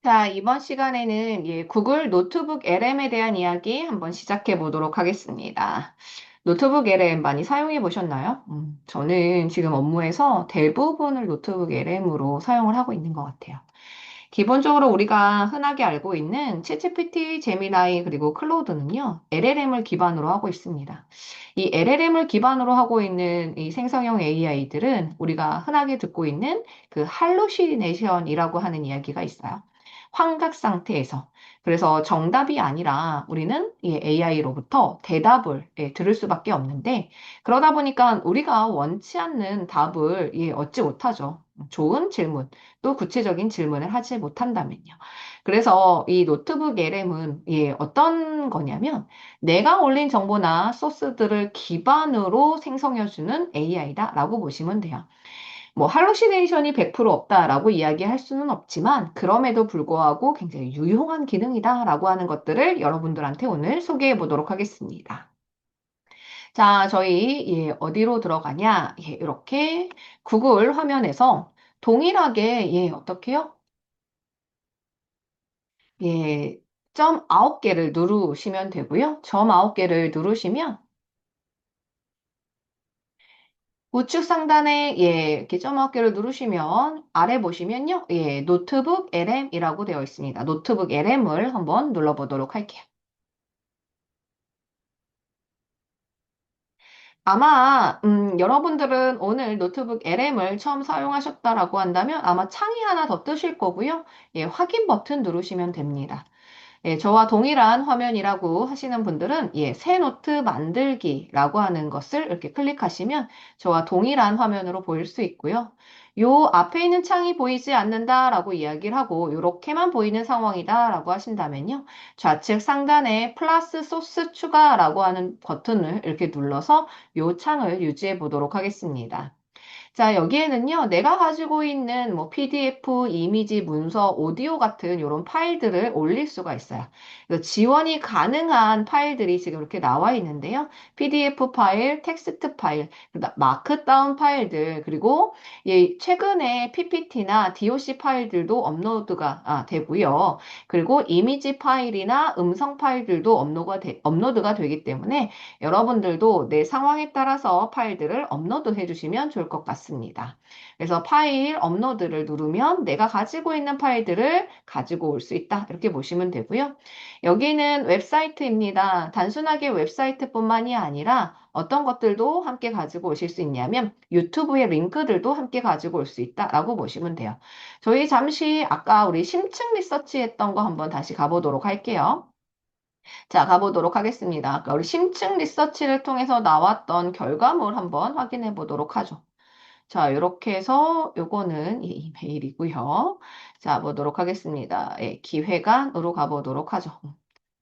자, 이번 시간에는 구글 노트북 LM에 대한 이야기 한번 시작해 보도록 하겠습니다. 노트북 LM 많이 사용해 보셨나요? 저는 지금 업무에서 대부분을 노트북 LM으로 사용을 하고 있는 것 같아요. 기본적으로 우리가 흔하게 알고 있는 챗GPT, 제미나이, 그리고 클로우드는요, LLM을 기반으로 하고 있습니다. 이 LLM을 기반으로 하고 있는 이 생성형 AI들은 우리가 흔하게 듣고 있는 그 할루시네이션이라고 하는 이야기가 있어요. 환각 상태에서. 그래서 정답이 아니라 우리는 이 AI로부터 대답을 들을 수밖에 없는데, 그러다 보니까 우리가 원치 않는 답을 얻지 못하죠. 좋은 질문, 또 구체적인 질문을 하지 못한다면요. 그래서 이 노트북 LM은 어떤 거냐면 내가 올린 정보나 소스들을 기반으로 생성해주는 AI다라고 보시면 돼요. 뭐 할루시네이션이 100% 없다라고 이야기할 수는 없지만 그럼에도 불구하고 굉장히 유용한 기능이다라고 하는 것들을 여러분들한테 오늘 소개해 보도록 하겠습니다. 자, 저희 어디로 들어가냐? 이렇게 구글 화면에서 동일하게 어떻게요? 점 9개를 누르시면 되고요. 점 9개를 누르시면 우측 상단에 이렇게 점 9개를 누르시면 아래 보시면요. 노트북 LM이라고 되어 있습니다. 노트북 LM을 한번 눌러보도록 할게요. 아마 여러분들은 오늘 노트북 LM을 처음 사용하셨다라고 한다면 아마 창이 하나 더 뜨실 거고요. 확인 버튼 누르시면 됩니다. 저와 동일한 화면이라고 하시는 분들은 새 노트 만들기라고 하는 것을 이렇게 클릭하시면 저와 동일한 화면으로 보일 수 있고요. 요 앞에 있는 창이 보이지 않는다라고 이야기를 하고 이렇게만 보이는 상황이다라고 하신다면요. 좌측 상단에 플러스 소스 추가라고 하는 버튼을 이렇게 눌러서 요 창을 유지해 보도록 하겠습니다. 자, 여기에는요, 내가 가지고 있는 뭐 PDF, 이미지, 문서, 오디오 같은 이런 파일들을 올릴 수가 있어요. 그래서 지원이 가능한 파일들이 지금 이렇게 나와 있는데요. PDF 파일, 텍스트 파일, 마크다운 파일들, 그리고 최근에 PPT나 DOC 파일들도 업로드가 되고요. 그리고 이미지 파일이나 음성 파일들도 업로드가 되기 때문에 여러분들도 내 상황에 따라서 파일들을 업로드 해주시면 좋을 것 같습니다. 그래서 파일 업로드를 누르면 내가 가지고 있는 파일들을 가지고 올 수 있다. 이렇게 보시면 되고요. 여기는 웹사이트입니다. 단순하게 웹사이트뿐만이 아니라 어떤 것들도 함께 가지고 오실 수 있냐면 유튜브의 링크들도 함께 가지고 올 수 있다라고 보시면 돼요. 저희 잠시 아까 우리 심층 리서치 했던 거 한번 다시 가보도록 할게요. 자, 가보도록 하겠습니다. 아까 우리 심층 리서치를 통해서 나왔던 결과물 한번 확인해 보도록 하죠. 자, 이렇게 해서 요거는 이 이메일이고요. 자, 보도록 하겠습니다. 기획안으로 가보도록 하죠.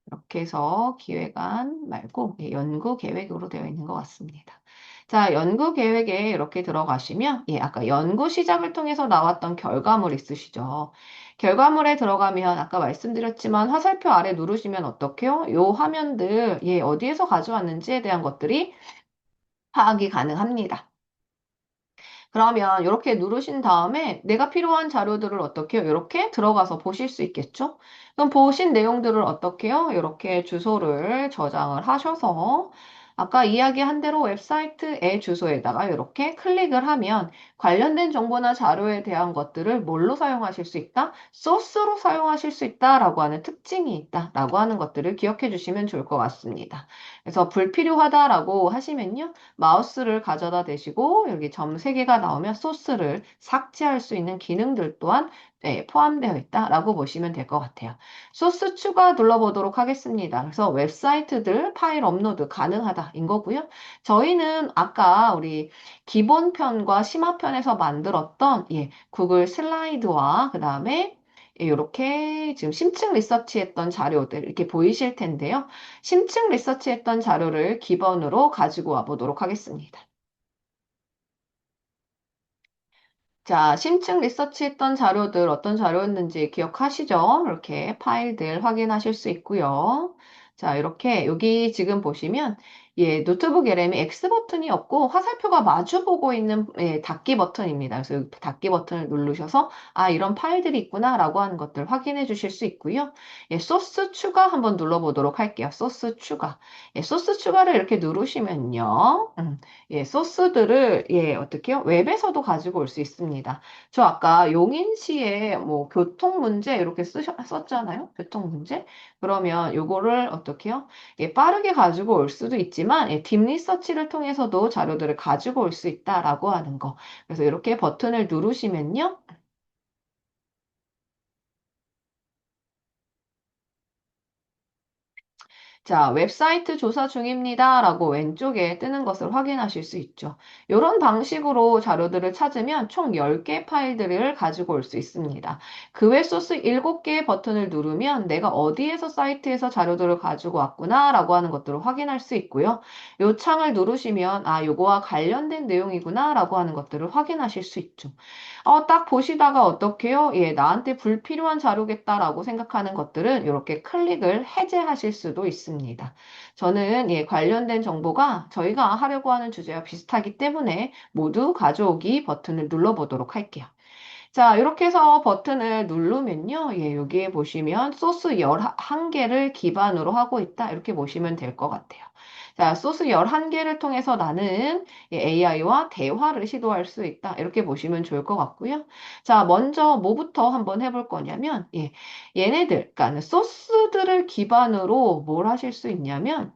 이렇게 해서 기획안 말고 연구 계획으로 되어 있는 것 같습니다. 자, 연구 계획에 이렇게 들어가시면 아까 연구 시작을 통해서 나왔던 결과물 있으시죠? 결과물에 들어가면 아까 말씀드렸지만 화살표 아래 누르시면 어떡해요? 요 화면들 어디에서 가져왔는지에 대한 것들이 파악이 가능합니다. 그러면 이렇게 누르신 다음에 내가 필요한 자료들을 어떻게 해요? 이렇게 들어가서 보실 수 있겠죠? 그럼 보신 내용들을 어떻게 해요? 이렇게 주소를 저장을 하셔서 아까 이야기한 대로 웹사이트의 주소에다가 이렇게 클릭을 하면 관련된 정보나 자료에 대한 것들을 뭘로 사용하실 수 있다? 소스로 사용하실 수 있다라고 하는 특징이 있다라고 하는 것들을 기억해 주시면 좋을 것 같습니다. 그래서 불필요하다라고 하시면요. 마우스를 가져다 대시고 여기 점 3개가 나오면 소스를 삭제할 수 있는 기능들 또한 포함되어 있다라고 보시면 될 것 같아요. 소스 추가 눌러보도록 하겠습니다. 그래서 웹사이트들 파일 업로드 가능하다인 거고요. 저희는 아까 우리 기본편과 심화편에서 만들었던 구글 슬라이드와 그 다음에 이렇게 지금 심층 리서치했던 자료들 이렇게 보이실 텐데요. 심층 리서치했던 자료를 기본으로 가지고 와 보도록 하겠습니다. 자, 심층 리서치했던 자료들 어떤 자료였는지 기억하시죠? 이렇게 파일들 확인하실 수 있고요. 자, 이렇게 여기 지금 보시면 예, 노트북 LM이 X 버튼이 없고 화살표가 마주보고 있는 예, 닫기 버튼입니다. 그래서 이 닫기 버튼을 누르셔서 아, 이런 파일들이 있구나라고 하는 것들 확인해 주실 수 있고요. 예, 소스 추가 한번 눌러보도록 할게요. 소스 추가. 예, 소스 추가를 이렇게 누르시면요. 예, 소스들을 예, 어떻게요? 웹에서도 가지고 올 수 있습니다. 저 아까 용인시에 뭐 교통 문제 이렇게 썼잖아요. 교통 문제. 그러면 요거를 어떻게 요 예, 빠르게 가지고 올 수도 있지만 예, 딥 리서치를 통해서도 자료들을 가지고 올 수 있다라고 하는 거. 그래서 이렇게 버튼을 누르시면요. 자, 웹사이트 조사 중입니다. 라고 왼쪽에 뜨는 것을 확인하실 수 있죠. 이런 방식으로 자료들을 찾으면 총 10개 파일들을 가지고 올 수 있습니다. 그 외 소스 7개의 버튼을 누르면 내가 어디에서 사이트에서 자료들을 가지고 왔구나 라고 하는 것들을 확인할 수 있고요. 이 창을 누르시면 아, 요거와 관련된 내용이구나 라고 하는 것들을 확인하실 수 있죠. 딱 보시다가 어떻게요? 예, 나한테 불필요한 자료겠다라고 생각하는 것들은 이렇게 클릭을 해제하실 수도 있습니다. 저는 예, 관련된 정보가 저희가 하려고 하는 주제와 비슷하기 때문에 모두 가져오기 버튼을 눌러보도록 할게요. 자, 이렇게 해서 버튼을 누르면요. 예, 여기에 보시면 소스 11개를 기반으로 하고 있다. 이렇게 보시면 될 것 같아요. 자, 소스 11개를 통해서 나는 AI와 대화를 시도할 수 있다. 이렇게 보시면 좋을 것 같고요. 자, 먼저 뭐부터 한번 해볼 거냐면, 예, 얘네들, 그러니까 소스들을 기반으로 뭘 하실 수 있냐면,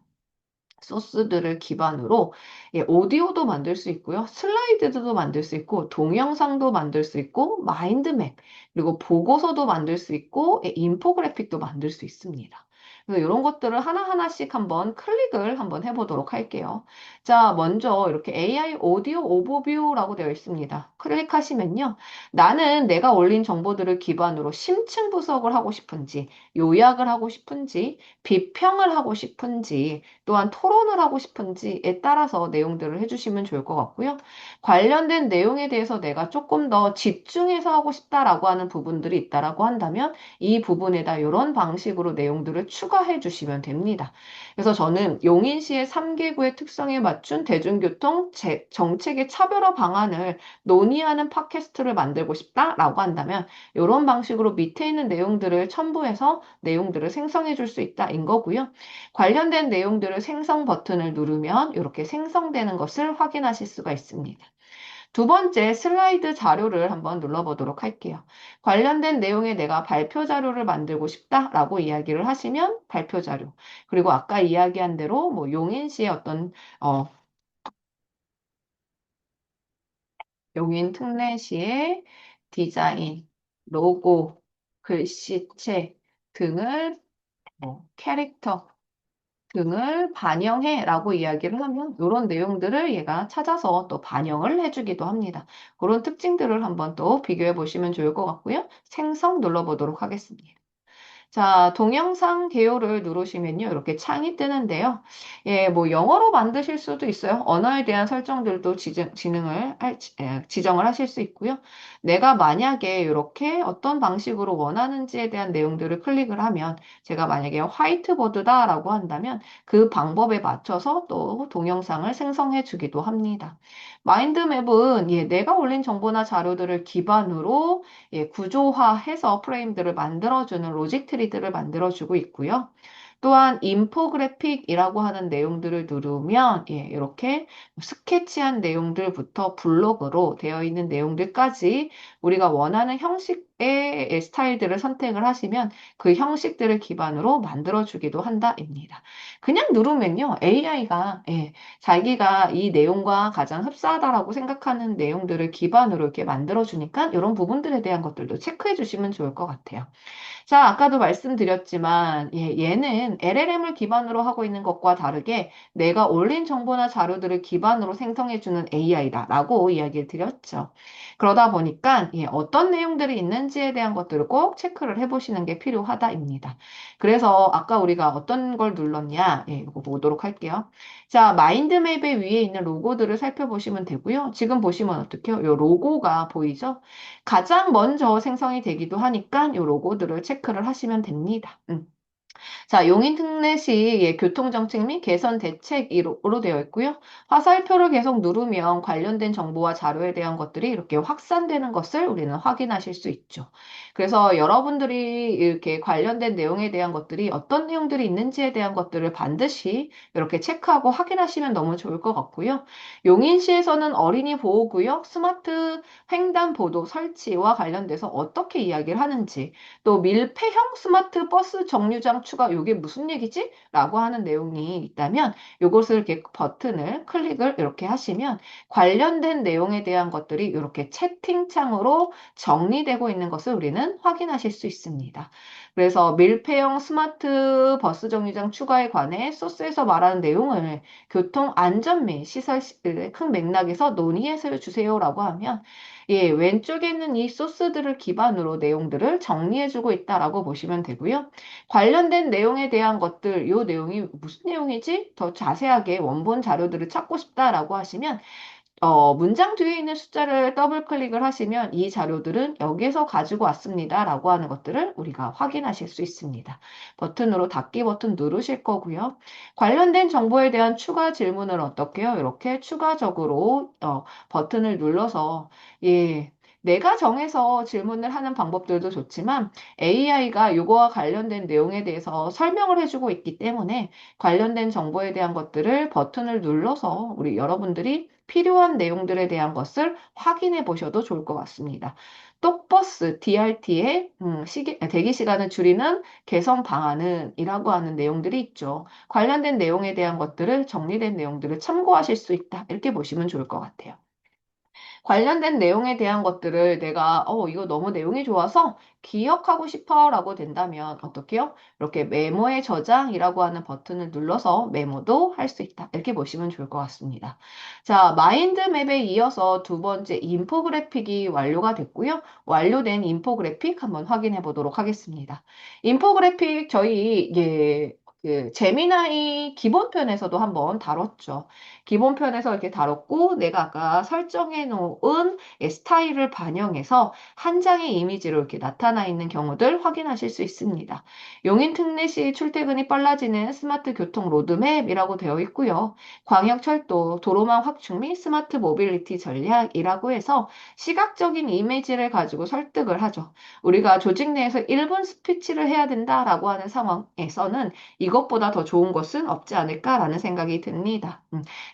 소스들을 기반으로 예, 오디오도 만들 수 있고요. 슬라이드도 만들 수 있고 동영상도 만들 수 있고 마인드맵 그리고 보고서도 만들 수 있고 예, 인포그래픽도 만들 수 있습니다. 그래서 이런 것들을 하나하나씩 한번 클릭을 한번 해보도록 할게요. 자, 먼저 이렇게 AI 오디오 오버뷰라고 되어 있습니다. 클릭하시면요. 나는 내가 올린 정보들을 기반으로 심층 분석을 하고 싶은지, 요약을 하고 싶은지, 비평을 하고 싶은지, 또한 토론을 하고 싶은지에 따라서 내용들을 해주시면 좋을 것 같고요. 관련된 내용에 대해서 내가 조금 더 집중해서 하고 싶다라고 하는 부분들이 있다라고 한다면 이 부분에다 이런 방식으로 내용들을 추가해 주시면 됩니다. 그래서 저는 용인시의 3개구의 특성에 맞춘 대중교통 정책의 차별화 방안을 논의하는 팟캐스트를 만들고 싶다라고 한다면 이런 방식으로 밑에 있는 내용들을 첨부해서 내용들을 생성해 줄 수 있다인 거고요. 관련된 내용들을 생성 버튼을 누르면 이렇게 생성되는 것을 확인하실 수가 있습니다. 두 번째 슬라이드 자료를 한번 눌러보도록 할게요. 관련된 내용에 내가 발표 자료를 만들고 싶다라고 이야기를 하시면 발표 자료. 그리고 아까 이야기한 대로 뭐 용인시의 어떤 용인 특례시의 디자인, 로고, 글씨체 등을 캐릭터 등을 반영해라고 이야기를 하면 이런 내용들을 얘가 찾아서 또 반영을 해주기도 합니다. 그런 특징들을 한번 또 비교해 보시면 좋을 것 같고요. 생성 눌러보도록 하겠습니다. 자, 동영상 개요를 누르시면요. 이렇게 창이 뜨는데요. 예, 뭐 영어로 만드실 수도 있어요. 언어에 대한 설정들도 지정을 하실 수 있고요. 내가 만약에 이렇게 어떤 방식으로 원하는지에 대한 내용들을 클릭을 하면 제가 만약에 화이트보드다라고 한다면 그 방법에 맞춰서 또 동영상을 생성해 주기도 합니다. 마인드맵은 예, 내가 올린 정보나 자료들을 기반으로 예, 구조화해서 프레임들을 만들어주는 로직 트리들을 만들어주고 있고요. 또한 인포그래픽이라고 하는 내용들을 누르면 예, 이렇게 스케치한 내용들부터 블록으로 되어 있는 내용들까지 우리가 원하는 형식의 스타일들을 선택을 하시면 그 형식들을 기반으로 만들어주기도 한다입니다. 그냥 누르면요, AI가 자기가 이 내용과 가장 흡사하다라고 생각하는 내용들을 기반으로 이렇게 만들어주니까 이런 부분들에 대한 것들도 체크해 주시면 좋을 것 같아요. 자, 아까도 말씀드렸지만, 예, 얘는 LLM을 기반으로 하고 있는 것과 다르게 내가 올린 정보나 자료들을 기반으로 생성해주는 AI다라고 이야기를 드렸죠. 그러다 보니까, 예, 어떤 내용들이 있는지에 대한 것들을 꼭 체크를 해보시는 게 필요하다입니다. 그래서 아까 우리가 어떤 걸 눌렀냐, 예, 이거 보도록 할게요. 자, 마인드맵의 위에 있는 로고들을 살펴보시면 되고요. 지금 보시면 어떻게요? 이 로고가 보이죠? 가장 먼저 생성이 되기도 하니까 이 로고들을 체크를 하시면 됩니다. 자, 용인 특례시 예, 교통정책 및 개선 대책으로 되어 있고요. 화살표를 계속 누르면 관련된 정보와 자료에 대한 것들이 이렇게 확산되는 것을 우리는 확인하실 수 있죠. 그래서 여러분들이 이렇게 관련된 내용에 대한 것들이 어떤 내용들이 있는지에 대한 것들을 반드시 이렇게 체크하고 확인하시면 너무 좋을 것 같고요. 용인시에서는 어린이 보호구역 스마트 횡단보도 설치와 관련돼서 어떻게 이야기를 하는지 또 밀폐형 스마트 버스 정류장 추가 이게 무슨 얘기지? 라고 하는 내용이 있다면 이것을 이렇게 버튼을 클릭을 이렇게 하시면 관련된 내용에 대한 것들이 이렇게 채팅창으로 정리되고 있는 것을 우리는 확인하실 수 있습니다. 그래서 밀폐형 스마트 버스 정류장 추가에 관해 소스에서 말하는 내용을 교통 안전 및 시설 큰 맥락에서 논의해서 주세요라고 하면 예, 왼쪽에 있는 이 소스들을 기반으로 내용들을 정리해주고 있다라고 보시면 되고요. 관련된 내용에 대한 것들, 이 내용이 무슨 내용이지? 더 자세하게 원본 자료들을 찾고 싶다라고 하시면 문장 뒤에 있는 숫자를 더블 클릭을 하시면 이 자료들은 여기에서 가지고 왔습니다. 라고 하는 것들을 우리가 확인하실 수 있습니다. 버튼으로 닫기 버튼 누르실 거고요. 관련된 정보에 대한 추가 질문을 어떻게 해요? 이렇게 추가적으로 버튼을 눌러서 예. 내가 정해서 질문을 하는 방법들도 좋지만 AI가 이거와 관련된 내용에 대해서 설명을 해주고 있기 때문에 관련된 정보에 대한 것들을 버튼을 눌러서 우리 여러분들이 필요한 내용들에 대한 것을 확인해 보셔도 좋을 것 같습니다. 똑버스 DRT의 대기 시간을 줄이는 개선 방안은 이라고 하는 내용들이 있죠. 관련된 내용에 대한 것들을 정리된 내용들을 참고하실 수 있다. 이렇게 보시면 좋을 것 같아요. 관련된 내용에 대한 것들을 내가 이거 너무 내용이 좋아서 기억하고 싶어라고 된다면 어떻게요? 이렇게 메모의 저장이라고 하는 버튼을 눌러서 메모도 할 수 있다. 이렇게 보시면 좋을 것 같습니다. 자, 마인드맵에 이어서 두 번째 인포그래픽이 완료가 됐고요. 완료된 인포그래픽 한번 확인해 보도록 하겠습니다. 인포그래픽 저희 그 재미나이 기본편에서도 한번 다뤘죠. 기본편에서 이렇게 다뤘고 내가 아까 설정해 놓은 스타일을 반영해서 한 장의 이미지로 이렇게 나타나 있는 경우들 확인하실 수 있습니다. 용인 특례시 출퇴근이 빨라지는 스마트 교통 로드맵이라고 되어 있고요. 광역철도 도로망 확충 및 스마트 모빌리티 전략이라고 해서 시각적인 이미지를 가지고 설득을 하죠. 우리가 조직 내에서 1분 스피치를 해야 된다라고 하는 상황에서는 이것보다 더 좋은 것은 없지 않을까라는 생각이 듭니다.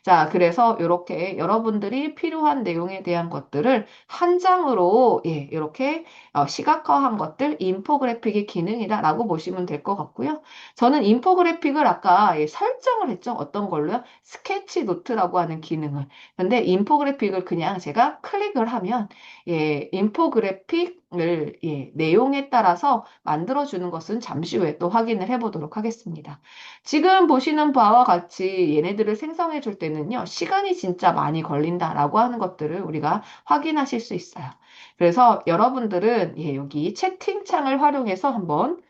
자, 그래서 이렇게 여러분들이 필요한 내용에 대한 것들을 한 장으로 예, 이렇게 시각화한 것들 인포그래픽의 기능이다라고 보시면 될 것 같고요. 저는 인포그래픽을 아까 예, 설정을 했죠. 어떤 걸로요? 스케치 노트라고 하는 기능을. 근데 인포그래픽을 그냥 제가 클릭을 하면 예, 인포그래픽을 예, 내용에 따라서 만들어주는 것은 잠시 후에 또 확인을 해보도록 하겠습니다. 지금 보시는 바와 같이 얘네들을 생성해 줄 때는요, 시간이 진짜 많이 걸린다라고 하는 것들을 우리가 확인하실 수 있어요. 그래서 여러분들은 예, 여기 채팅창을 활용해서 한번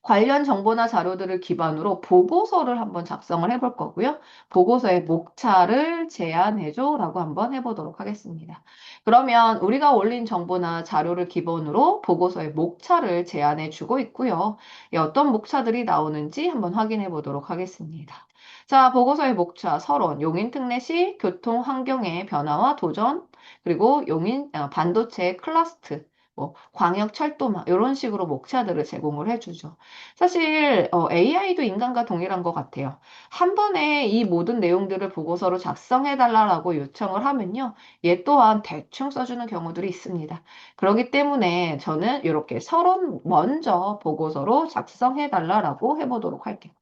관련 정보나 자료들을 기반으로 보고서를 한번 작성을 해볼 거고요. 보고서의 목차를 제안해줘 라고 한번 해보도록 하겠습니다. 그러면 우리가 올린 정보나 자료를 기본으로 보고서의 목차를 제안해 주고 있고요. 어떤 목차들이 나오는지 한번 확인해 보도록 하겠습니다. 자, 보고서의 목차, 서론, 용인 특례시 교통 환경의 변화와 도전, 그리고 용인 반도체 클러스트, 뭐 광역 철도망 이런 식으로 목차들을 제공을 해주죠. 사실 AI도 인간과 동일한 것 같아요. 한 번에 이 모든 내용들을 보고서로 작성해달라고 요청을 하면요. 얘 또한 대충 써주는 경우들이 있습니다. 그렇기 때문에 저는 이렇게 서론 먼저 보고서로 작성해달라고 해보도록 할게요.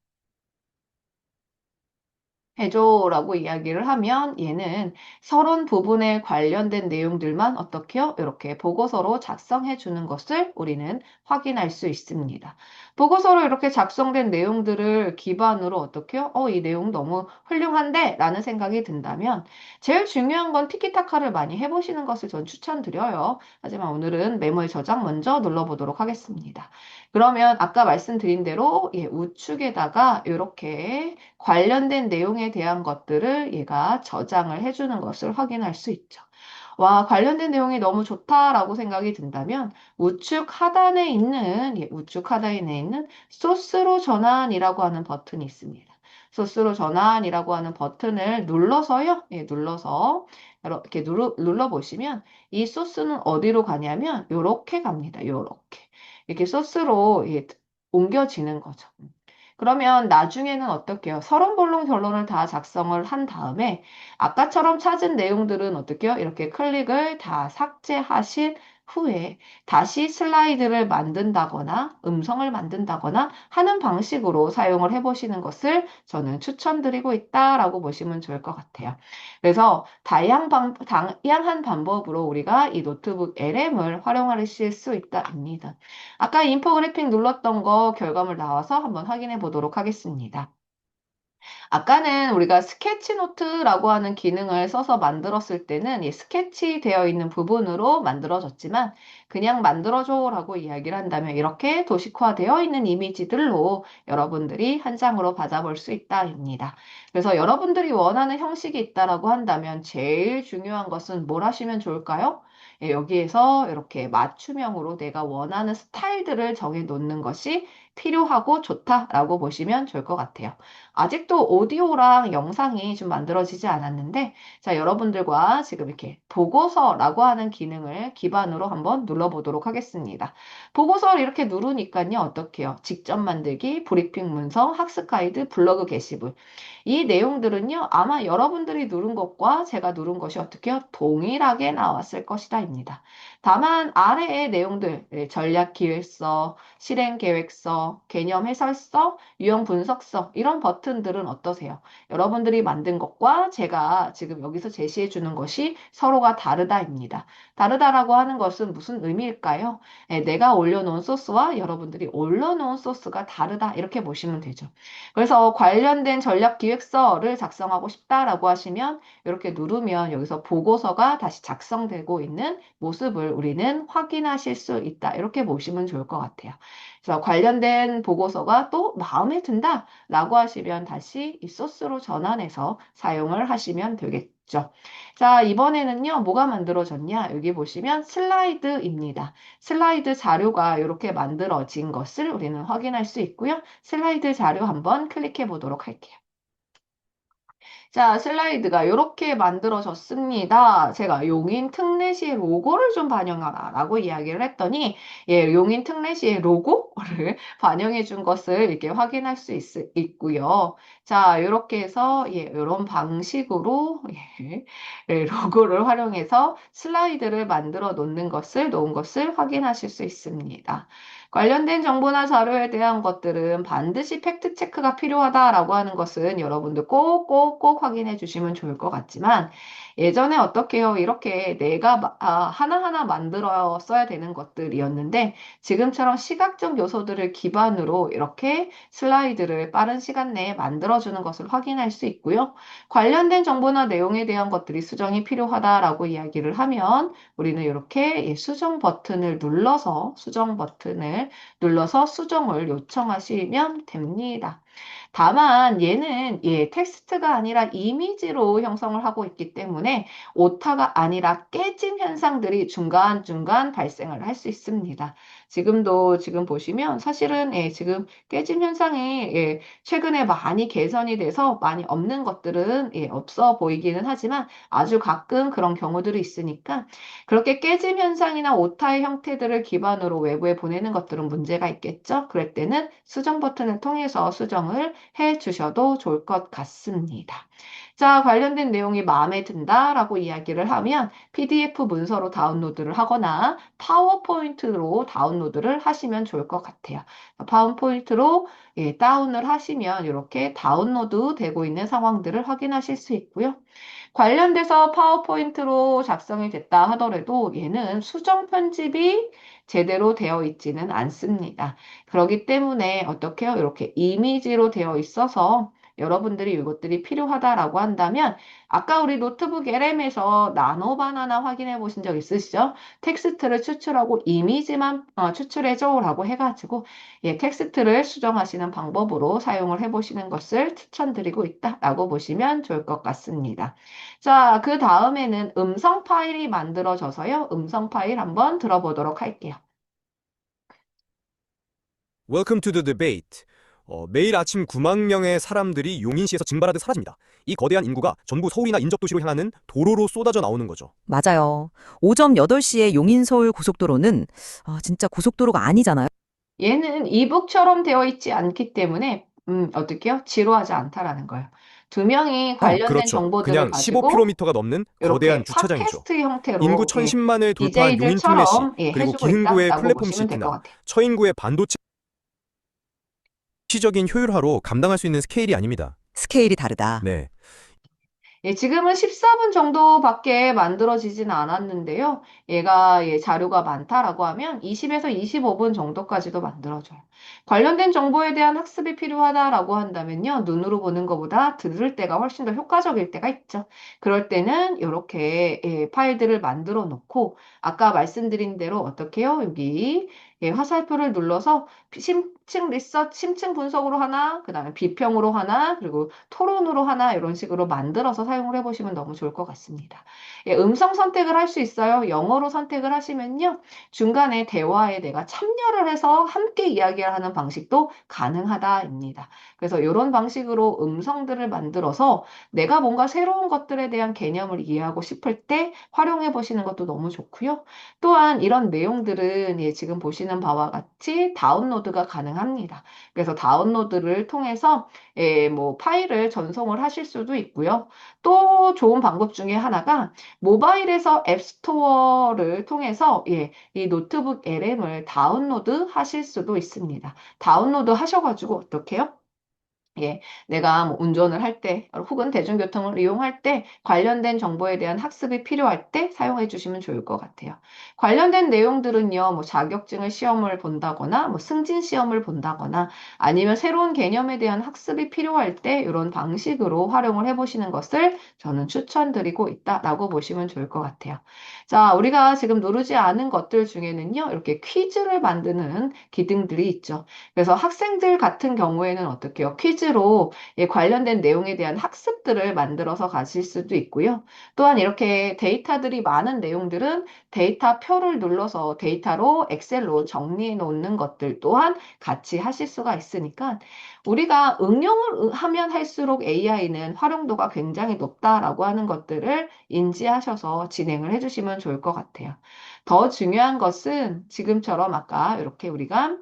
해줘라고 이야기를 하면 얘는 서론 부분에 관련된 내용들만 어떻게요? 이렇게 보고서로 작성해 주는 것을 우리는 확인할 수 있습니다. 보고서로 이렇게 작성된 내용들을 기반으로 어떻게요? 이 내용 너무 훌륭한데? 라는 생각이 든다면 제일 중요한 건 티키타카를 많이 해보시는 것을 전 추천드려요. 하지만 오늘은 메모의 저장 먼저 눌러보도록 하겠습니다. 그러면 아까 말씀드린 대로 예, 우측에다가 이렇게 관련된 내용에 대한 것들을 얘가 저장을 해주는 것을 확인할 수 있죠. 와, 관련된 내용이 너무 좋다라고 생각이 든다면 우측 하단에 있는, 우측 하단에 있는 소스로 전환이라고 하는 버튼이 있습니다. 소스로 전환이라고 하는 버튼을 눌러서요. 눌러서 이렇게 눌러보시면 이 소스는 어디로 가냐면 요렇게 갑니다. 요렇게. 이렇게 소스로 옮겨지는 거죠. 그러면 나중에는 어떻게 해요? 서론본론 결론을 다 작성을 한 다음에 아까처럼 찾은 내용들은 어떻게 해요? 이렇게 클릭을 다 삭제하신 후에 다시 슬라이드를 만든다거나 음성을 만든다거나 하는 방식으로 사용을 해보시는 것을 저는 추천드리고 있다라고 보시면 좋을 것 같아요. 그래서 다양한 방법으로 우리가 이 노트북 LM을 활용하실 수 있다입니다. 아까 인포그래픽 눌렀던 거 결과물 나와서 한번 확인해 보도록 하겠습니다. 아까는 우리가 스케치노트라고 하는 기능을 써서 만들었을 때는 이 스케치 되어 있는 부분으로 만들어졌지만 그냥 만들어줘라고 이야기를 한다면 이렇게 도식화되어 있는 이미지들로 여러분들이 한 장으로 받아볼 수 있다입니다. 그래서 여러분들이 원하는 형식이 있다라고 한다면 제일 중요한 것은 뭘 하시면 좋을까요? 여기에서 이렇게 맞춤형으로 내가 원하는 스타일들을 정해 놓는 것이 필요하고 좋다라고 보시면 좋을 것 같아요. 아직도 오디오랑 영상이 좀 만들어지지 않았는데, 자, 여러분들과 지금 이렇게 보고서라고 하는 기능을 기반으로 한번 눌러보도록 하겠습니다. 보고서를 이렇게 누르니까요, 어떻게요? 직접 만들기, 브리핑 문서, 학습 가이드, 블로그 게시물. 이 내용들은요, 아마 여러분들이 누른 것과 제가 누른 것이 어떻게 요 동일하게 나왔을 것이다입니다. 다만 아래의 내용들, 전략 기획서, 실행 계획서, 개념 해설서, 유형 분석서 이런 버튼들은 어떠세요? 여러분들이 만든 것과 제가 지금 여기서 제시해 주는 것이 서로가 다르다입니다. 다르다라고 하는 것은 무슨 의미일까요? 내가 올려놓은 소스와 여러분들이 올려놓은 소스가 다르다 이렇게 보시면 되죠. 그래서 관련된 전략 기획서를 작성하고 싶다라고 하시면 이렇게 누르면 여기서 보고서가 다시 작성되고 있는 모습을 우리는 확인하실 수 있다. 이렇게 보시면 좋을 것 같아요. 그래서 관련된 보고서가 또 마음에 든다라고 하시면 다시 이 소스로 전환해서 사용을 하시면 되겠죠. 자, 이번에는요, 뭐가 만들어졌냐? 여기 보시면 슬라이드입니다. 슬라이드 자료가 이렇게 만들어진 것을 우리는 확인할 수 있고요. 슬라이드 자료 한번 클릭해 보도록 할게요. 자, 슬라이드가 이렇게 만들어졌습니다. 제가 용인 특례시의 로고를 좀 반영하라 라고 이야기를 했더니, 용인 특례시의 로고를 반영해 준 것을 이렇게 확인할 수 있고요. 자, 이렇게 해서, 이런 방식으로, 로고를 활용해서 슬라이드를 만들어 놓은 것을 확인하실 수 있습니다. 관련된 정보나 자료에 대한 것들은 반드시 팩트 체크가 필요하다라고 하는 것은 여러분들 꼭꼭꼭 확인해 주시면 좋을 것 같지만 예전에 어떻게 해요? 이렇게 내가 하나하나 만들어 써야 되는 것들이었는데 지금처럼 시각적 요소들을 기반으로 이렇게 슬라이드를 빠른 시간 내에 만들어주는 것을 확인할 수 있고요. 관련된 정보나 내용에 대한 것들이 수정이 필요하다라고 이야기를 하면 우리는 이렇게 수정 버튼을 눌러서 수정을 요청하시면 됩니다. 다만 얘는 텍스트가 아니라 이미지로 형성을 하고 있기 때문에 오타가 아니라 깨짐 현상들이 중간중간 발생을 할 수 있습니다. 지금 보시면 사실은 지금 깨짐 현상이 최근에 많이 개선이 돼서 많이 없는 것들은 없어 보이기는 하지만 아주 가끔 그런 경우들이 있으니까 그렇게 깨짐 현상이나 오타의 형태들을 기반으로 외부에 보내는 것들은 문제가 있겠죠. 그럴 때는 수정 버튼을 통해서 수정을 해 주셔도 좋을 것 같습니다. 자, 관련된 내용이 마음에 든다라고 이야기를 하면 PDF 문서로 다운로드를 하거나 파워포인트로 다운로드를 하시면 좋을 것 같아요. 파워포인트로 다운을 하시면 이렇게 다운로드 되고 있는 상황들을 확인하실 수 있고요. 관련돼서 파워포인트로 작성이 됐다 하더라도 얘는 수정 편집이 제대로 되어 있지는 않습니다. 그렇기 때문에 어떻게 해요? 이렇게 이미지로 되어 있어서 여러분들이 이것들이 필요하다라고 한다면 아까 우리 노트북 LM에서 나노 바나나 확인해 보신 적 있으시죠? 텍스트를 추출하고 이미지만 추출해줘라고 해가지고 텍스트를 수정하시는 방법으로 사용을 해보시는 것을 추천드리고 있다라고 보시면 좋을 것 같습니다. 자, 그 다음에는 음성 파일이 만들어져서요. 음성 파일 한번 들어보도록 할게요. Welcome to the debate. 매일 아침 9만 명의 사람들이 용인시에서 증발하듯 사라집니다. 이 거대한 인구가 전부 서울이나 인접도시로 향하는 도로로 쏟아져 나오는 거죠. 맞아요. 오전 8시에 용인-서울 고속도로는 진짜 고속도로가 아니잖아요. 얘는 이북처럼 되어 있지 않기 때문에 어떻게요? 지루하지 않다라는 거예요. 두 명이 관련된 그렇죠. 정보들을 그냥 가지고 15km가 넘는 거대한 이렇게 주차장이죠. 팟캐스트 인구 형태로 1010만을 돌파한 용인 특례시, DJ들처럼 그리고 해주고 기흥구의 있다라고 플랫폼 보시면 될 것 시티나 같아요. 처인구의 반도체 시적인 효율화로 감당할 수 있는 스케일이 아닙니다. 스케일이 다르다. 네. 지금은 14분 정도밖에 만들어지진 않았는데요. 얘가 자료가 많다라고 하면 20에서 25분 정도까지도 만들어져요. 관련된 정보에 대한 학습이 필요하다라고 한다면요. 눈으로 보는 것보다 들을 때가 훨씬 더 효과적일 때가 있죠. 그럴 때는 이렇게 파일들을 만들어 놓고 아까 말씀드린 대로 어떻게 해요? 여기 화살표를 눌러서 심층 리서치, 심층 분석으로 하나, 그 다음에 비평으로 하나, 그리고 토론으로 하나 이런 식으로 만들어서 사용을 해보시면 너무 좋을 것 같습니다. 음성 선택을 할 수 있어요. 영어로 선택을 하시면요. 중간에 대화에 내가 참여를 해서 함께 이야기를 하는 방식도 가능하다입니다. 그래서 이런 방식으로 음성들을 만들어서 내가 뭔가 새로운 것들에 대한 개념을 이해하고 싶을 때 활용해 보시는 것도 너무 좋고요. 또한 이런 내용들은 지금 보시는 바와 같이 다운로드가 가능합니다. 그래서 다운로드를 통해서 뭐 파일을 전송을 하실 수도 있고요. 또 좋은 방법 중에 하나가 모바일에서 앱스토어를 통해서 이 노트북 LM을 다운로드 하실 수도 있습니다. 다운로드 하셔가지고 어떻게 해요? 내가 뭐 운전을 할 때, 혹은 대중교통을 이용할 때 관련된 정보에 대한 학습이 필요할 때 사용해 주시면 좋을 것 같아요. 관련된 내용들은요, 뭐 자격증을 시험을 본다거나, 뭐 승진 시험을 본다거나, 아니면 새로운 개념에 대한 학습이 필요할 때 이런 방식으로 활용을 해보시는 것을 저는 추천드리고 있다라고 보시면 좋을 것 같아요. 자, 우리가 지금 누르지 않은 것들 중에는요, 이렇게 퀴즈를 만드는 기능들이 있죠. 그래서 학생들 같은 경우에는 어떻게 해요? 퀴즈로 관련된 내용에 대한 학습들을 만들어서 가실 수도 있고요. 또한 이렇게 데이터들이 많은 내용들은 데이터 표를 눌러서 데이터로 엑셀로 정리해 놓는 것들 또한 같이 하실 수가 있으니까 우리가 응용을 하면 할수록 AI는 활용도가 굉장히 높다라고 하는 것들을 인지하셔서 진행을 해주시면 좋을 것 같아요. 더 중요한 것은 지금처럼 아까 이렇게 우리가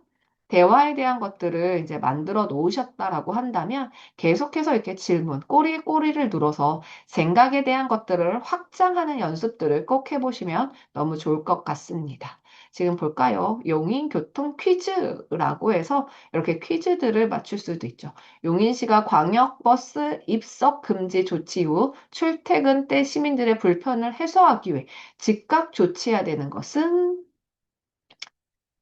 대화에 대한 것들을 이제 만들어 놓으셨다라고 한다면 계속해서 이렇게 질문, 꼬리에 꼬리를 눌어서 생각에 대한 것들을 확장하는 연습들을 꼭 해보시면 너무 좋을 것 같습니다. 지금 볼까요? 용인 교통 퀴즈라고 해서 이렇게 퀴즈들을 맞출 수도 있죠. 용인시가 광역버스 입석 금지 조치 후 출퇴근 때 시민들의 불편을 해소하기 위해 즉각 조치해야 되는 것은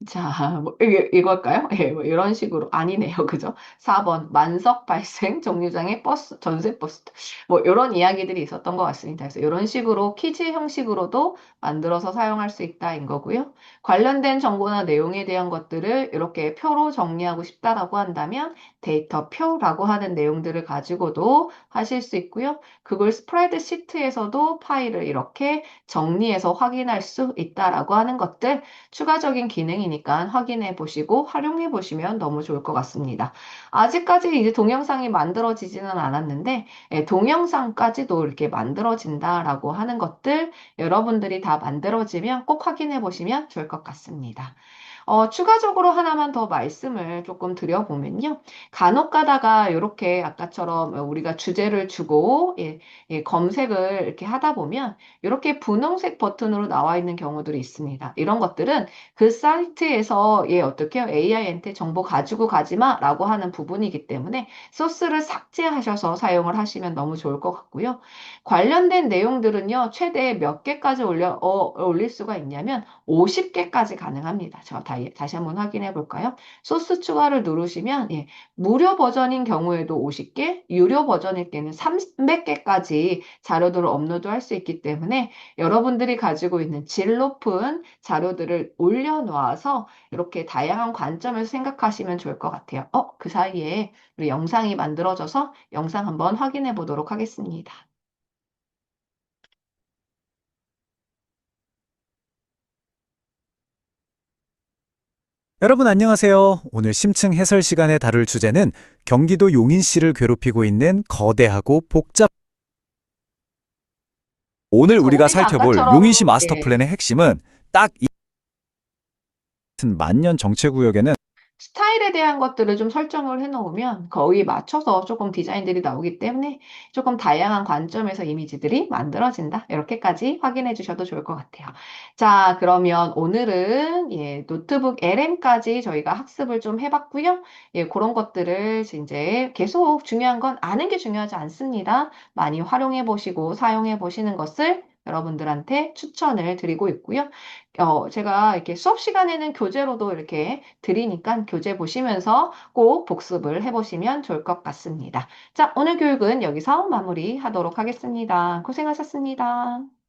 자, 뭐, 이걸까요? 예, 뭐, 이런 식으로. 아니네요. 그죠? 4번, 만석 발생 정류장의 버스, 전세버스. 뭐, 이런 이야기들이 있었던 것 같습니다. 그래서 이런 식으로 퀴즈 형식으로도 만들어서 사용할 수 있다인 거고요. 관련된 정보나 내용에 대한 것들을 이렇게 표로 정리하고 싶다라고 한다면 데이터 표라고 하는 내용들을 가지고도 하실 수 있고요. 그걸 스프레드 시트에서도 파일을 이렇게 정리해서 확인할 수 있다라고 하는 것들 추가적인 기능이니까 확인해 보시고 활용해 보시면 너무 좋을 것 같습니다. 아직까지 이제 동영상이 만들어지지는 않았는데 동영상까지도 이렇게 만들어진다라고 하는 것들 여러분들이 다 만들어지면 꼭 확인해 보시면 좋을 것 같습니다. 추가적으로 하나만 더 말씀을 조금 드려보면요. 간혹 가다가 이렇게 아까처럼 우리가 주제를 주고 검색을 이렇게 하다 보면 이렇게 분홍색 버튼으로 나와 있는 경우들이 있습니다. 이런 것들은 그 사이트에서 어떻게 해요? AI한테 정보 가지고 가지 마라고 하는 부분이기 때문에 소스를 삭제하셔서 사용을 하시면 너무 좋을 것 같고요. 관련된 내용들은요. 최대 몇 개까지 올릴 수가 있냐면 50개까지 가능합니다. 저 다시 한번 확인해 볼까요? 소스 추가를 누르시면 예, 무료 버전인 경우에도 50개, 유료 버전일 때는 300개까지 자료들을 업로드할 수 있기 때문에 여러분들이 가지고 있는 질 높은 자료들을 올려놓아서 이렇게 다양한 관점에서 생각하시면 좋을 것 같아요. 그 사이에 우리 영상이 만들어져서 영상 한번 확인해 보도록 하겠습니다. 여러분 안녕하세요. 오늘 심층 해설 시간에 다룰 주제는 경기도 용인시를 괴롭히고 있는 거대하고 복잡. 오늘 우리가 우리가 살펴볼 아까처럼 용인시 마스터 예, 플랜의 핵심은 딱 이 같은 만년 정체구역에는 스타일에 대한 것들을 좀 설정을 해놓으면 거기에 맞춰서 조금 디자인들이 나오기 때문에 조금 다양한 관점에서 이미지들이 만들어진다. 이렇게까지 확인해 주셔도 좋을 것 같아요. 자, 그러면 오늘은 예, 노트북 LM까지 저희가 학습을 좀 해봤고요. 예, 그런 것들을 이제 계속 중요한 건 아는 게 중요하지 않습니다. 많이 활용해 보시고 사용해 보시는 것을 여러분들한테 추천을 드리고 있고요. 제가 이렇게 수업 시간에는 교재로도 이렇게 드리니까 교재 보시면서 꼭 복습을 해보시면 좋을 것 같습니다. 자, 오늘 교육은 여기서 마무리하도록 하겠습니다. 고생하셨습니다.